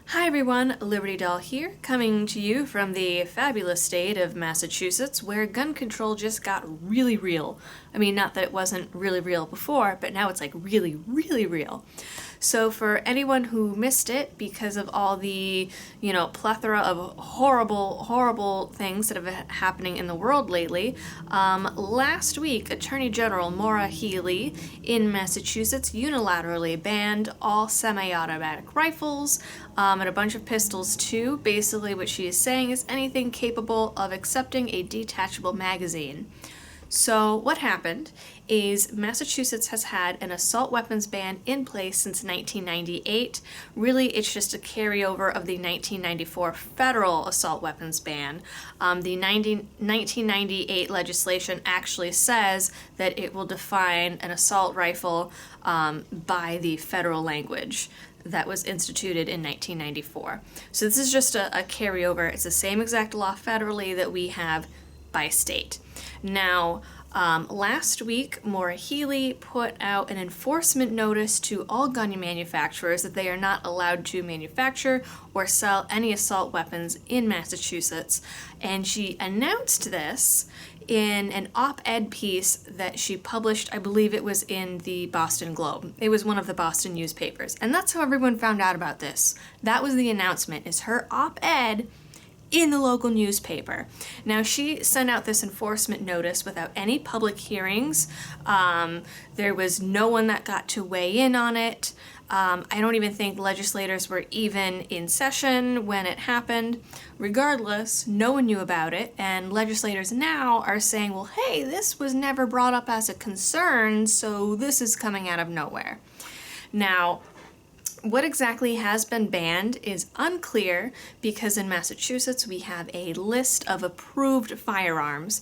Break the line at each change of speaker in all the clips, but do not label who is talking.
Hi everyone, Liberty Doll here, coming to you from the fabulous state of Massachusetts, where gun control just got really real. I mean, not that it wasn't really real before, but now it's like really, really real. So for anyone who missed it because of all the, plethora of horrible things that have been happening in the world lately, last week, Attorney General Maura Healey in Massachusetts unilaterally banned all semi-automatic rifles, and a bunch of pistols too. Basically what she is saying is anything capable of accepting a detachable magazine. So what happened is Massachusetts has had an assault weapons ban in place since 1998. Really, it's just a carryover of the 1994 federal assault weapons ban. The 1998 legislation actually says that it will define an assault rifle by the federal language that was instituted in 1994. So this is just a carryover. It's the same exact law federally that we have by state. Now, last week, Maura Healey put out an enforcement notice to all gun manufacturers that they are not allowed to manufacture or sell any assault weapons in Massachusetts. And she announced this in an op-ed piece that she published. I believe it was in the Boston Globe. It was one of the Boston newspapers. And that's how everyone found out about this. That was the announcement, is her op-ed in the local newspaper. Now, she sent out this enforcement notice without any public hearings. There was no one that got to weigh in on it. I don't even think legislators were even in session when it happened. Regardless, no one knew about it, and legislators now are saying, well, hey, this was never brought up as a concern, so this is coming out of nowhere. Now, what exactly has been banned is unclear because in Massachusetts we have a list of approved firearms.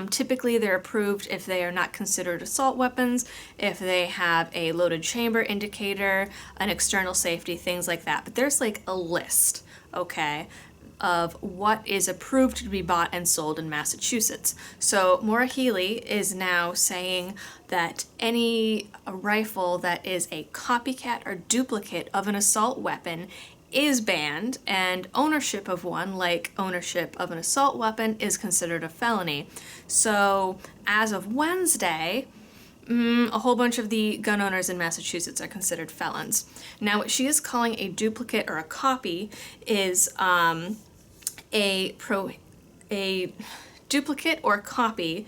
Typically they're approved if they are not considered assault weapons, if they have a loaded chamber indicator, an external safety, things like that. But there's like a list, okay, of what is approved to be bought and sold in Massachusetts. So Maura Healey is now saying that any rifle that is a copycat or duplicate of an assault weapon is banned, and ownership of one, like ownership of an assault weapon, is considered a felony. So as of Wednesday, a whole bunch of the gun owners in Massachusetts are considered felons. Now, what she is calling a duplicate or a copy is a duplicate or copy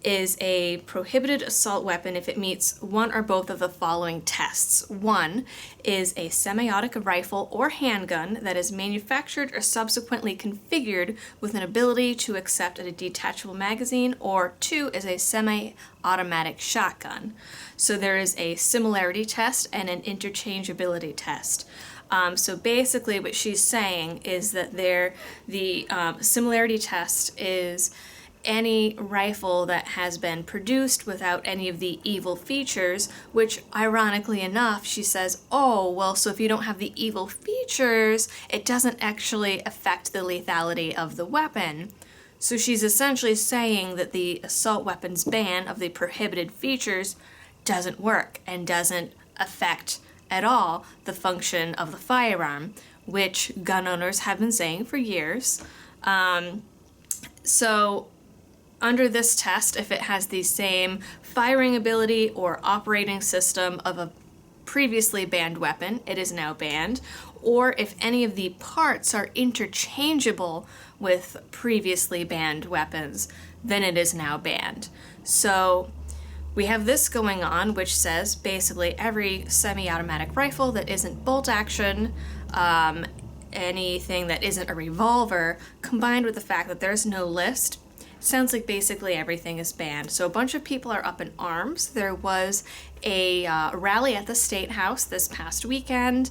is a prohibited assault weapon if it meets one or both of the following tests. One is a semi-automatic rifle or handgun that is manufactured or subsequently configured with an ability to accept a detachable magazine, or two is a semi-automatic shotgun. So there is a similarity test and an interchangeability test. So basically what she's saying is that the similarity test is any rifle that has been produced without any of the evil features, which ironically enough, she says, oh, well, so if you don't have the evil features, it doesn't actually affect the lethality of the weapon. So she's essentially saying that the assault weapons ban of the prohibited features doesn't work and doesn't affect at all the function of the firearm, which gun owners have been saying for years. So under this test, if it has the same firing ability or operating system of a previously banned weapon, it is now banned. Or if any of the parts are interchangeable with previously banned weapons, then it is now banned. So we have this going on, which says basically every semi-automatic rifle that isn't bolt action, anything that isn't a revolver, combined with the fact that there's no list, sounds like basically everything is banned. So a bunch of people are up in arms. There was a rally at the State House this past weekend.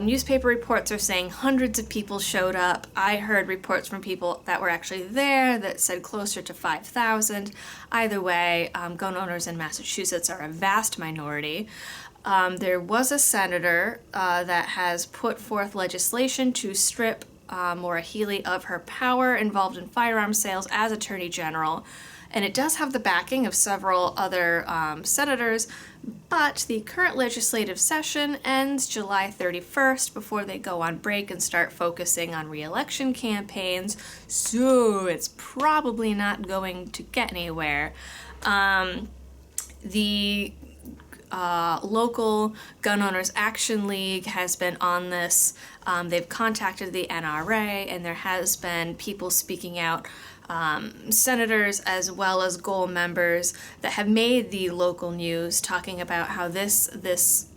Newspaper reports are saying hundreds of people showed up. I heard reports from people that were actually there that said closer to 5,000. Either way, gun owners in Massachusetts are a vast minority. There was a senator that has put forth legislation to strip Maura Healey of her power involved in firearm sales as Attorney General. and it does have the backing of several other senators, but the current legislative session ends July 31st before they go on break and start focusing on re-election campaigns, so it's probably not going to get anywhere. The local Gun Owners Action League has been on this. They've contacted the NRA, and there has been people speaking out, senators as well as goal members that have made the local news, talking about how this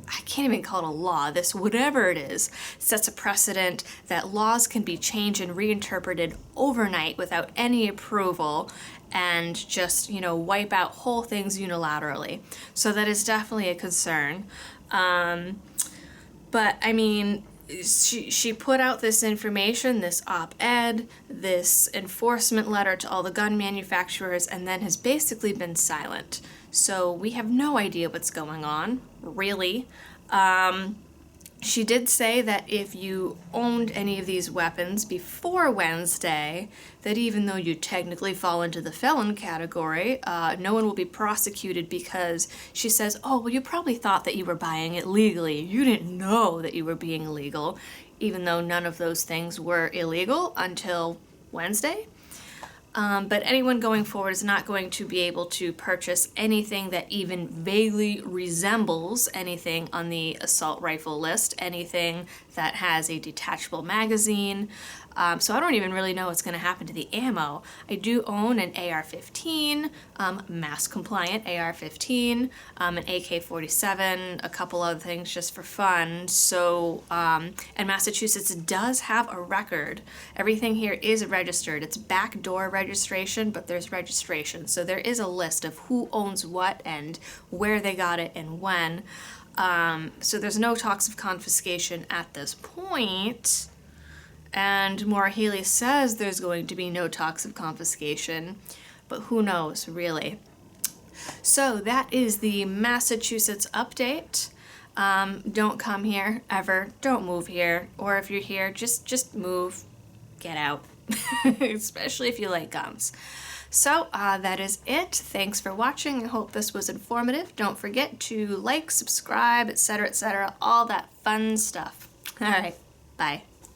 I can't even call it a law, this whatever it is, sets a precedent that laws can be changed and reinterpreted overnight without any approval, and just, wipe out whole things unilaterally. So that is definitely a concern. But I mean, she put out this information, this op-ed, this enforcement letter to all the gun manufacturers, and then has basically been silent. So we have no idea what's going on, really. She did say that if you owned any of these weapons before Wednesday, that even though you technically fall into the felon category, no one will be prosecuted, because she says, oh, well, you probably thought that you were buying it legally. You didn't know that you were being illegal, even though none of those things were illegal until Wednesday. But anyone going forward is not going to be able to purchase anything that even vaguely resembles anything on the assault rifle list, anything that has a detachable magazine. So I don't even really know what's going to happen to the ammo. I do own an AR-15, mass compliant AR-15, an AK-47, a couple other things just for fun. So, and Massachusetts does have a record. Everything here is registered. It's backdoor registration, but there's registration. So there is a list of who owns what and where they got it and when. So there's no talks of confiscation at this point. And Maura Healey says there's going to be no talks of confiscation, but who knows, really. So that is the Massachusetts update. Don't come here, ever. Don't move here. Or if you're here, just move. Get out. Especially if you like guns. So that is it. Thanks for watching. I hope this was informative. Don't forget to like, subscribe, etc., all that fun stuff. All right, bye.